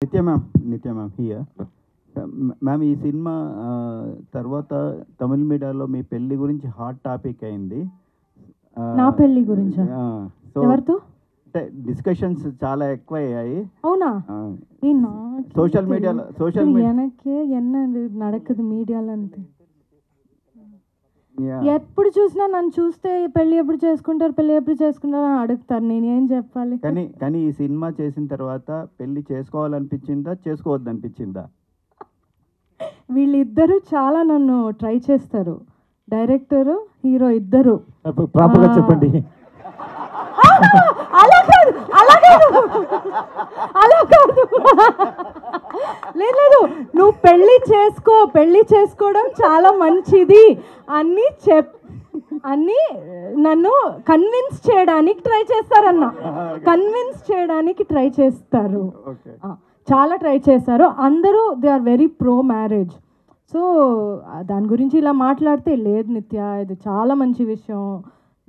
నిత్య ma'am here. Ma'am ఈ cinema తర్వాత తమిళ మీడియాలో మీ పెళ్లి గురించి హాట్ టాపిక్ అయింది. నా పెళ్లి గురించా? సో ఎవరితో? డిస్కషన్స్ చాలా ఎక్కువ అయ్యాయి. అవునా? సోషల్ మీడియాలో எனக்கு என்ன நடக்குது మీడియాలో అంతే. ఎప్పుడు చూసినా నన్ను చూస్తే పెళ్ళి ఎప్పుడు చేసుకుంటారు అని అడుగుతారు. నేనేం చెప్పాలి? కానీ ఈ సినిమా చేసిన తర్వాత పెళ్లి చేసుకోవాలనిపించిందా, చేసుకోవద్దనిపించిందా? వీళ్ళిద్దరూ చాలా నన్ను ట్రై చేస్తారు, డైరెక్టరు హీరో ఇద్దరు. ప్రాపర్గా చెప్పండి. అలా కాదు లేదు, నువ్వు పెళ్లి చేసుకోవడం చాలా మంచిది అని నన్ను కన్విన్స్ చేయడానికి ట్రై చేస్తారు. చాలా ట్రై చేస్తారు అందరూ. They are very pro marriage. So దాని గురించి ఇలా మాట్లాడితే లేదు నిత్య, ఇది చాలా మంచి విషయం,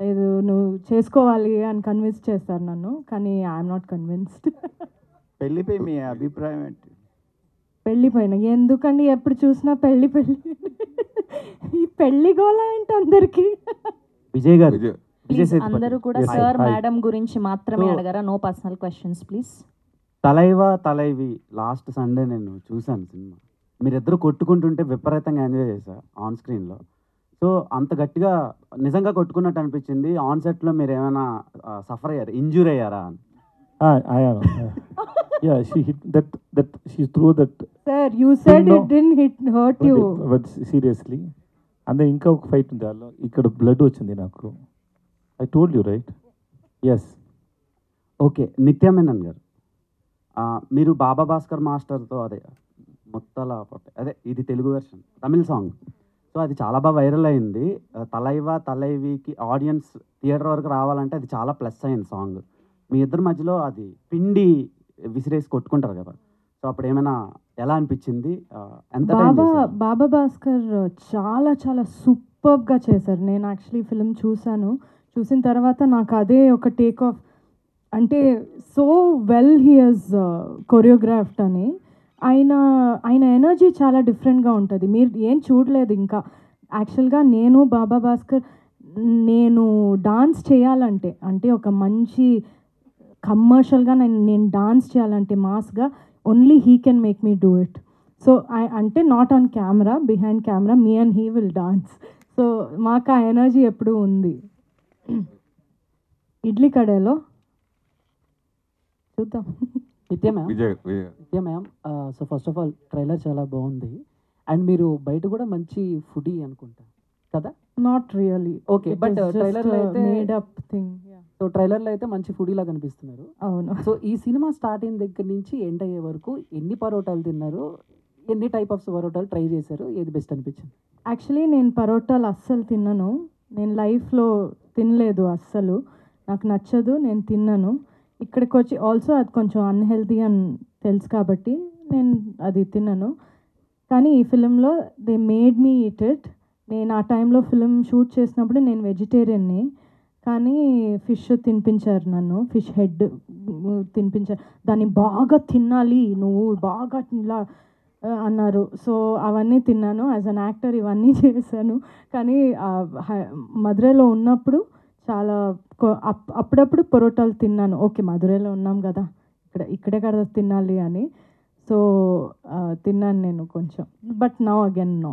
లేదు నువ్వు చేసుకోవాలి అని కన్విన్స్ చేస్తారు నన్ను. కానీ ఐఎమ్ నాట్ కన్విన్స్డ్. పెళ్లిపై మీ అభిప్రాయం ఏంటి? పెళ్ళిపోయిన ఎందుకండి ఎప్పుడు చూసినా పెళ్ళి ఈ పెళ్లి గోళ ఏంటి అందరికి? విజయ్ గారు అందరూ కూడా సార్ మేడం గురించి మాత్రమే అడగరా? No personal questions please. Thalaivi last Sunday నేను చూశాను సినిమా. మీరిద్దరు కొట్టుకుంటుంటే విపరీతంగా ఎంజాయ్ చేశారు ఆన్ స్క్రీన్లో. సో అంత గట్టిగా నిజంగా కొట్టుకున్నట్టు అనిపించింది. ఆన్ సెట్లో మీరు ఏమైనా సఫర్ అయ్యారు, ఇంజూర్ అయ్యారా అని? Yeah, she hit that she threw that. Sir, you said no, it didn't hurt you. But seriously, and then ఇంకా ఒక ఫైట్ ఉంది అలా, ఇక్కడ బ్లడ్ వచ్చింది నాకు. I told you right? Yes. Okay, నిత్య మేనన్ గారు, మీరు బాబా భాస్కర్ మాస్టర్తో అదే ఇది తెలుగు వెర్షన్ తమిళ సాంగ్. సో అది చాలా బాగా వైరల్ అయింది. తలైవికి ఆడియన్స్ థియేటర్ వరకు రావాలంటే అది చాలా ప్లస్ అయింది సాంగ్. మీ ఇద్దరి మధ్యలో అది పిండి విసిరేసి కొట్టుకుంటారు కదా, సో అప్పుడు ఏమైనా ఎలా అనిపించింది? బాబా భాస్కర్ చాలా చాలా సూపర్గా చేశారు. నేను యాక్చువల్లీ ఫిల్మ్ చూసిన తర్వాత నాకు అదే ఒక టేక్ ఆఫ్, అంటే so well he has choreographed అని. ఆయన ఎనర్జీ చాలా డిఫరెంట్గా ఉంటుంది. మీరు ఏం చూడలేదు ఇంకా. యాక్చువల్గా నేను బాబా భాస్కర్ నేను డాన్స్ చేయాలంటే, అంటే ఒక మంచి కమర్షియల్గా నేను డాన్స్ చేయాలంటే మాస్గా, only he can make me do it. So అంటే not on camera, behind camera me and he will dance. So మాకు ఆ ఎనర్జీ ఎప్పుడూ ఉంది. ఇడ్లీ కడేలో చూద్దాం. Nithya ma'am, so first of all trailer చాలా బాగుంది. అండ్ మీరు బయట కూడా మంచి ఫుడీ అనుకుంటా కదా? Not really. ఓకే, బట్ ట్రైలర్లో అయితే మేడ్ అప్ థింగ్. సో ట్రైలర్లో అయితే మంచి ఫుడీలా కనిపిస్తున్నారు. అవును. సో ఈ సినిమా స్టార్ట్ అయిన దగ్గర నుంచి ఎండ్ అయ్యే వరకు ఎన్ని పరోటాలు తిన్నారు, ఎన్ని టైప్ ఆఫ్ పరోటాలు ట్రై చేశారు, ఏది బెస్ట్ అనిపించింది? యాక్చువల్లీ నేను పరోటాలు అస్సలు తిన్నాను. నేను లైఫ్లో తినలేదు అస్సలు, నాకు నచ్చదు, నేను తిన్నాను. ఇక్కడికి వచ్చి ఆల్సో అది కొంచెం అన్హెల్తీ అని తెలుసు కాబట్టి నేను అది తిన్నాను. కానీ ఈ ఫిలింలో they made me eat it. నేను ఆ టైంలో ఫిలిం షూట్ చేసినప్పుడు నేను వెజిటేరియన్ని, కానీ ఫిష్ తినిపించారు నన్ను, ఫిష్ హెడ్ తినిపించారు. దాన్ని బాగా తినాలి నువ్వు, బాగా ఇలా అన్నారు. సో అవన్నీ తిన్నాను. యాజ్ అన్ యాక్టర్ ఇవన్నీ చేశాను. కానీ మధురైలో ఉన్నప్పుడు చాలా అప్పుడప్పుడు పరోటాలు తిన్నాను. ఓకే, మధురైలో ఉన్నాం కదా, ఇక్కడే కదా తినాలి అని. సో తిన్నాను నేను కొంచెం. But now again no.